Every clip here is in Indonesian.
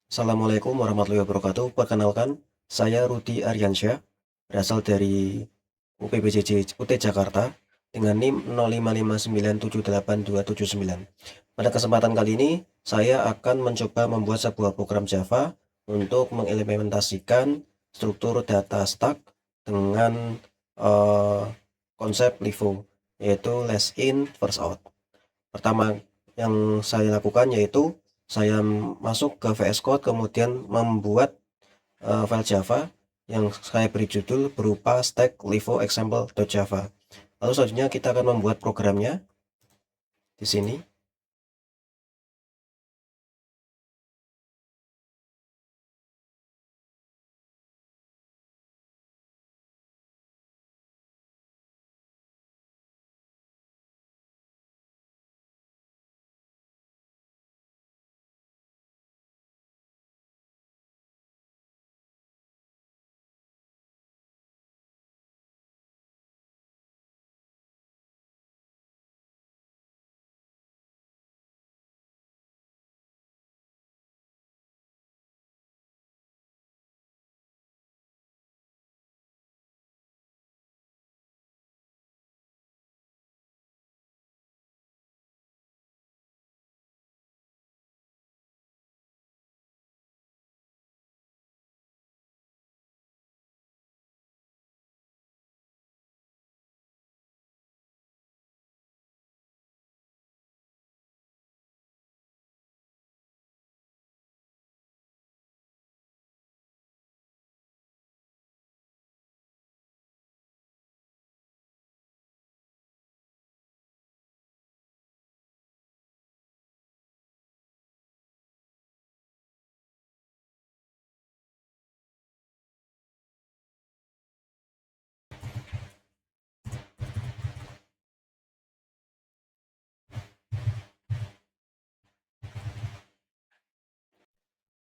Assalamualaikum warahmatullahi wabarakatuh. Perkenalkan, saya Rudi Aryansyah, berasal dari UPBJJ UT Jakarta dengan NIM 0559782279. Pada kesempatan kali ini, saya akan mencoba membuat sebuah program Java untuk mengimplementasikan struktur data stack dengan eh, konsep LIFO, yaitu last in, first out. Pertama yang saya lakukan yaitu saya masuk ke VS Code, kemudian membuat file Java yang saya beri judul berupa stack livo example.java. Lalu selanjutnya kita akan membuat programnya di sini.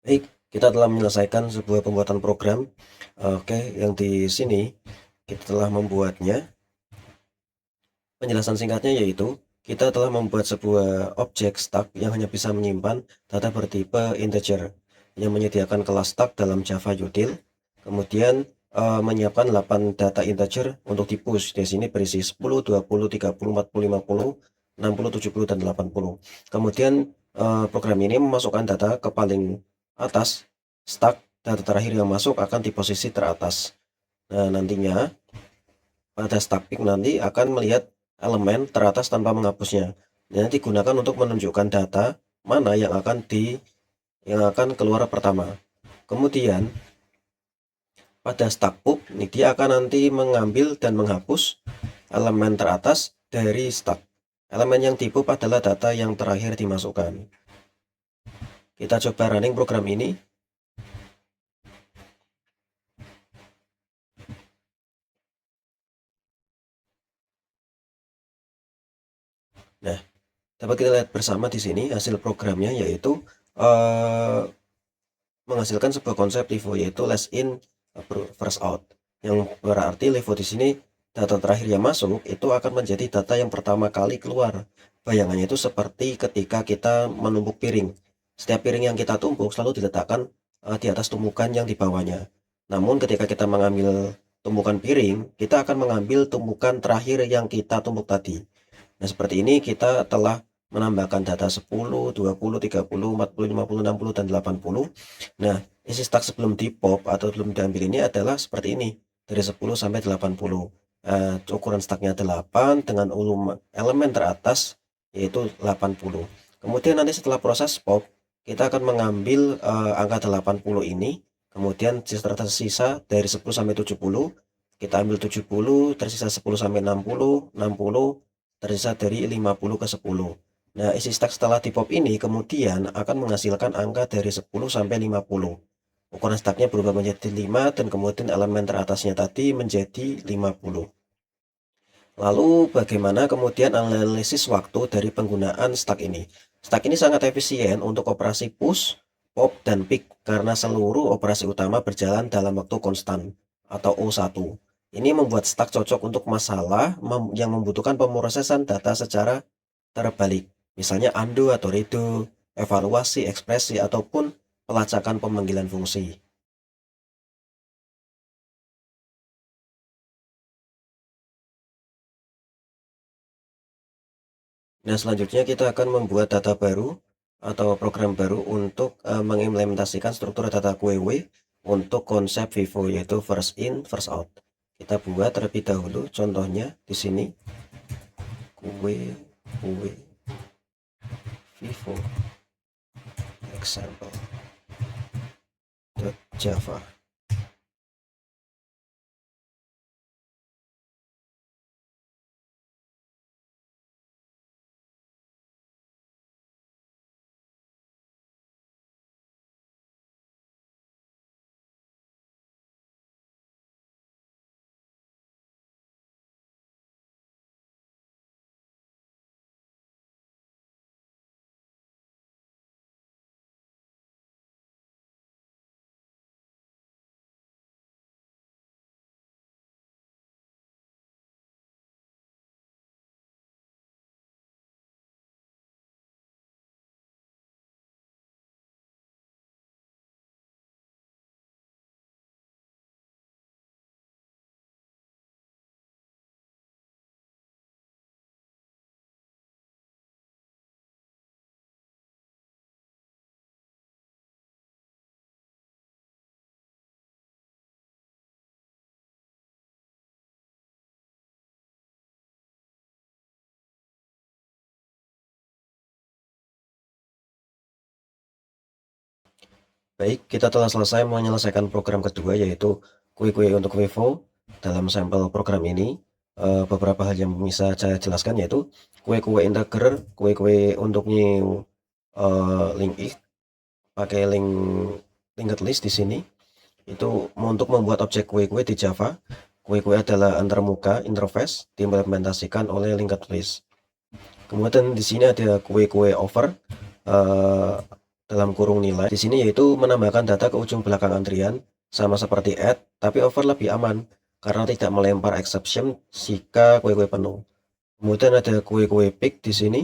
Baik, kita telah menyelesaikan sebuah pembuatan program. Oke, yang di sini kita telah membuatnya. Penjelasan singkatnya yaitu kita telah membuat sebuah objek stack yang hanya bisa menyimpan data bertipe integer yang menyediakan kelas stack dalam Java util, kemudian menyiapkan 8 data integer untuk di-push. Di sini berisi 10, 20, 30, 40, 50, 60, 70, dan 80. Kemudian program ini memasukkan data ke paling atas stack. Data terakhir yang masuk akan di posisi teratas. Nah, nantinya pada stack nanti akan melihat elemen teratas tanpa menghapusnya. Nanti digunakan untuk menunjukkan data mana yang akan keluar pertama. Kemudian pada stack up, dia akan nanti mengambil dan menghapus elemen teratas dari stack. Elemen yang di pop adalah data yang terakhir dimasukkan. Kita coba running program ini. Nah, dapat kita lihat bersama di sini hasil programnya, yaitu menghasilkan sebuah konsep LIFO, yaitu last in first out, yang berarti LIFO di sini data terakhir yang masuk itu akan menjadi data yang pertama kali keluar. Bayangannya itu seperti ketika kita menumbuk piring. Setiap piring yang kita tumbuk selalu diletakkan di atas tumpukan yang di bawahnya. Namun ketika kita mengambil tumpukan piring, kita akan mengambil tumpukan terakhir yang kita tumbuk tadi. Nah, seperti ini kita telah menambahkan data 10, 20, 30, 40, 50, 60, dan 80. Nah, isi stack sebelum di pop atau belum diambil ini adalah seperti ini, dari 10 sampai 80. Ukuran stacknya 8 dengan elemen teratas yaitu 80. Kemudian nanti setelah proses pop, kita akan mengambil angka 80 ini, kemudian tersisa dari 10 sampai 70, kita ambil 70, tersisa 10 sampai 60, 60, tersisa dari 50 ke 10. Nah, isi stack setelah di pop ini kemudian akan menghasilkan angka dari 10 sampai 50. Ukuran stacknya berubah menjadi 5 dan kemudian elemen teratasnya tadi menjadi 50. Lalu bagaimana kemudian analisis waktu dari penggunaan stack ini? Stack ini sangat efisien untuk operasi push, pop, dan pick karena seluruh operasi utama berjalan dalam waktu konstan atau O1. Ini membuat stack cocok untuk masalah yang membutuhkan pemrosesan data secara terbalik. Misalnya undo atau redo, evaluasi, ekspresi, ataupun pelacakan pemanggilan fungsi. Nah, selanjutnya kita akan membuat data baru atau program baru untuk mengimplementasikan struktur data QW untuk konsep Vivo, yaitu first in, first out. Kita buat terlebih dahulu contohnya di sini QW Vivo example.java. Baik, kita telah selesai menyelesaikan program kedua, yaitu kue-kue untuk Vivo. Dalam sampel program ini, beberapa hal yang bisa saya jelaskan yaitu kue-kue integer, kue-kue untuk new linked, pakai linked list di sini. Itu untuk membuat objek kue-kue di Java. Kue-kue adalah antarmuka interface diimplementasikan oleh linked list. Kemudian di sini ada kue-kue over eh, dalam kurung nilai. Di sini yaitu menambahkan data ke ujung belakang antrian, sama seperti add, tapi over lebih aman karena tidak melempar exception jika kue-kue penuh. Kemudian ada kue-kue pick di sini.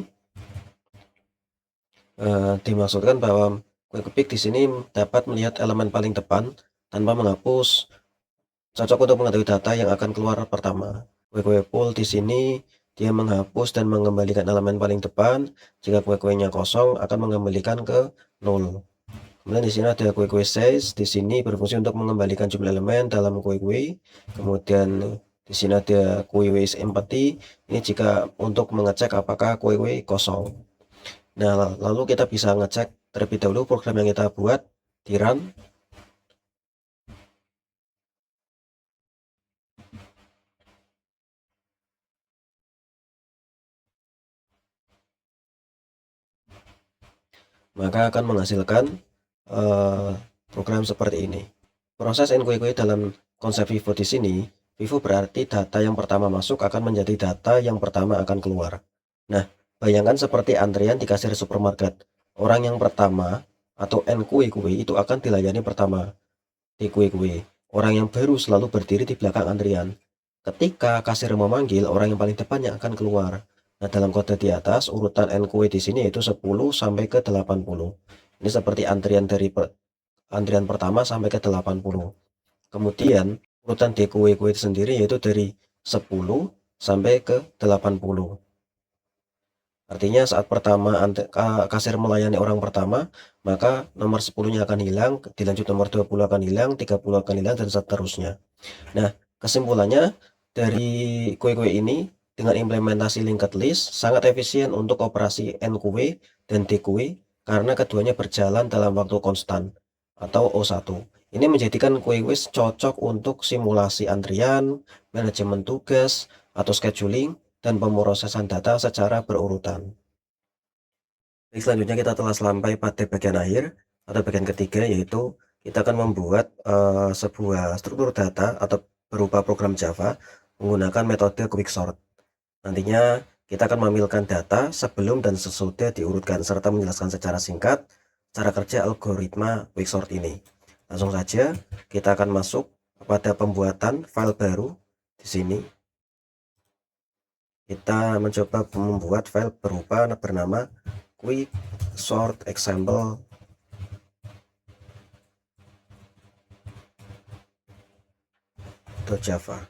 Dimaksudkan bahwa kue-kue pick di sini dapat melihat elemen paling depan tanpa menghapus, cocok untuk mengetahui data yang akan keluar pertama. Kue-kue pull di sini dia menghapus dan mengembalikan elemen paling depan. Jika kue-kuenya kosong akan mengembalikan ke 0. Kemudian di sini ada kue-kue size, di sini berfungsi untuk mengembalikan jumlah elemen dalam kue-kue. Kemudian di sini ada kue-kue empty, ini jika untuk mengecek apakah kue-kue kosong. Nah, lalu kita bisa ngecek terlebih dahulu program yang kita buat di run. Maka akan menghasilkan program seperti ini. Proses NQQ dalam konsep Vivo di sini, Vivo berarti data yang pertama masuk akan menjadi data yang pertama akan keluar. Nah, bayangkan seperti antrian di kasir supermarket. Orang yang pertama atau NQQ itu akan dilayani pertama di QQ. Orang yang baru selalu berdiri di belakang antrian. Ketika kasir memanggil, orang yang paling depan yang akan keluar. Nah, dalam kode di atas, urutan NQW di sini yaitu 10 sampai ke 80. Ini seperti antrian dari antrian pertama sampai ke 80. Kemudian, urutan DQW sendiri yaitu dari 10 sampai ke 80. Artinya saat pertama kasir melayani orang pertama, maka nomor 10-nya akan hilang, dilanjut nomor 20 akan hilang, 30 akan hilang, dan seterusnya. Nah, kesimpulannya dari kue-kue ini dengan implementasi linked list sangat efisien untuk operasi NQW dan DQW karena keduanya berjalan dalam waktu konstan atau O1. Ini menjadikan kue-kue cocok untuk simulasi antrian, manajemen tugas, atau scheduling, dan pemrosesan data secara berurutan. Baik, selanjutnya kita telah sampai pada bagian akhir atau bagian ketiga, yaitu kita akan membuat sebuah struktur data atau berupa program Java menggunakan metode quicksort. Nantinya kita akan menampilkan data sebelum dan sesudah diurutkan serta menjelaskan secara singkat cara kerja algoritma quicksort ini. Langsung saja kita akan masuk pada pembuatan file baru. Di sini kita mencoba membuat file berupa bernama quicksort example .java.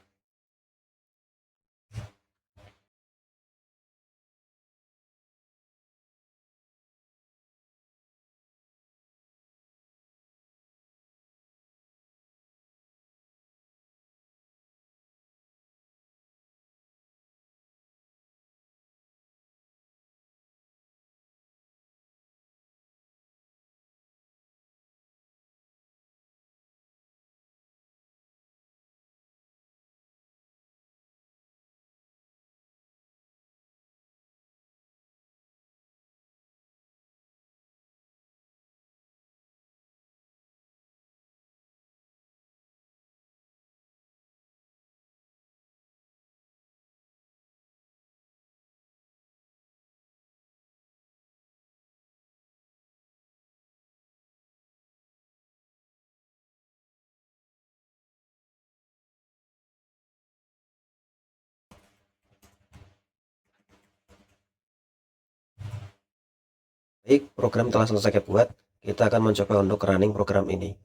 Baik, program telah selesai kita buat. Kita akan mencoba untuk running program ini.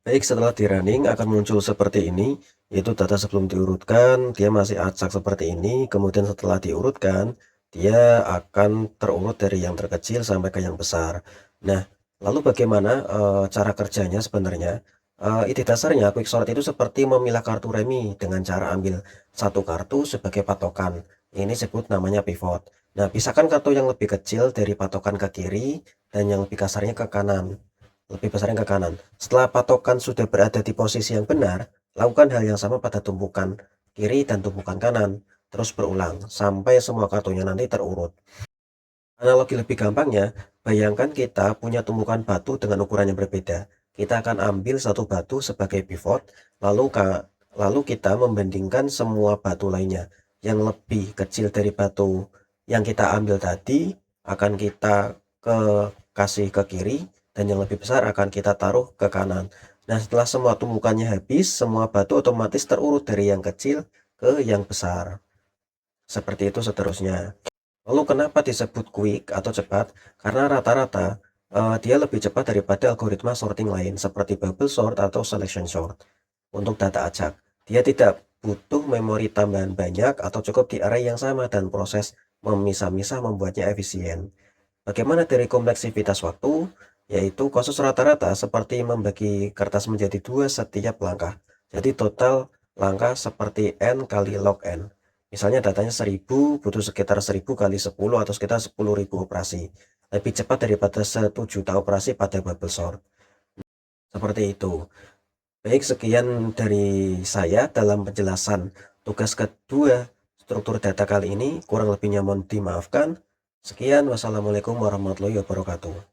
Baik, setelah di running akan muncul seperti ini, yaitu data sebelum diurutkan, dia masih acak seperti ini, kemudian setelah diurutkan, dia akan terurut dari yang terkecil sampai ke yang besar. Nah, lalu bagaimana cara kerjanya sebenarnya? Ide dasarnya quicksort itu seperti memilah kartu remi dengan cara ambil satu kartu sebagai patokan. Ini disebut namanya pivot. Nah, pisahkan kartu yang lebih kecil dari patokan ke kiri dan yang lebih kasarnya ke kanan. Lebih besarnya ke kanan. Setelah patokan sudah berada di posisi yang benar, lakukan hal yang sama pada tumpukan kiri dan tumpukan kanan. Terus berulang, sampai semua kartunya nanti terurut. Analogi lebih gampangnya, bayangkan kita punya tumpukan batu dengan ukuran yang berbeda. Kita akan ambil satu batu sebagai pivot, lalu kita membandingkan semua batu lainnya. Yang lebih kecil dari batu yang kita ambil tadi, akan kita ke kasih ke kiri, dan yang lebih besar akan kita taruh ke kanan. Nah, setelah semua tumpukannya habis, semua batu otomatis terurut dari yang kecil ke yang besar. Seperti itu seterusnya. Lalu kenapa disebut quick atau cepat? Karena rata-rata dia lebih cepat daripada algoritma sorting lain seperti bubble sort atau selection sort. Untuk data acak, dia tidak butuh memori tambahan banyak atau cukup di array yang sama dan proses memisah-misah membuatnya efisien. Bagaimana dari kompleksitas waktu? Yaitu kasus rata-rata seperti membagi kertas menjadi dua setiap langkah. Jadi total langkah seperti n kali log n. Misalnya datanya 1000, butuh sekitar 1000 kali 10 atau sekitar 10.000 operasi. Lebih cepat daripada 1 juta operasi pada bubble sort. Seperti itu. Baik, sekian dari saya dalam penjelasan tugas kedua struktur data kali ini. Kurang lebihnya mohon dimaafkan. Sekian, wassalamualaikum warahmatullahi wabarakatuh.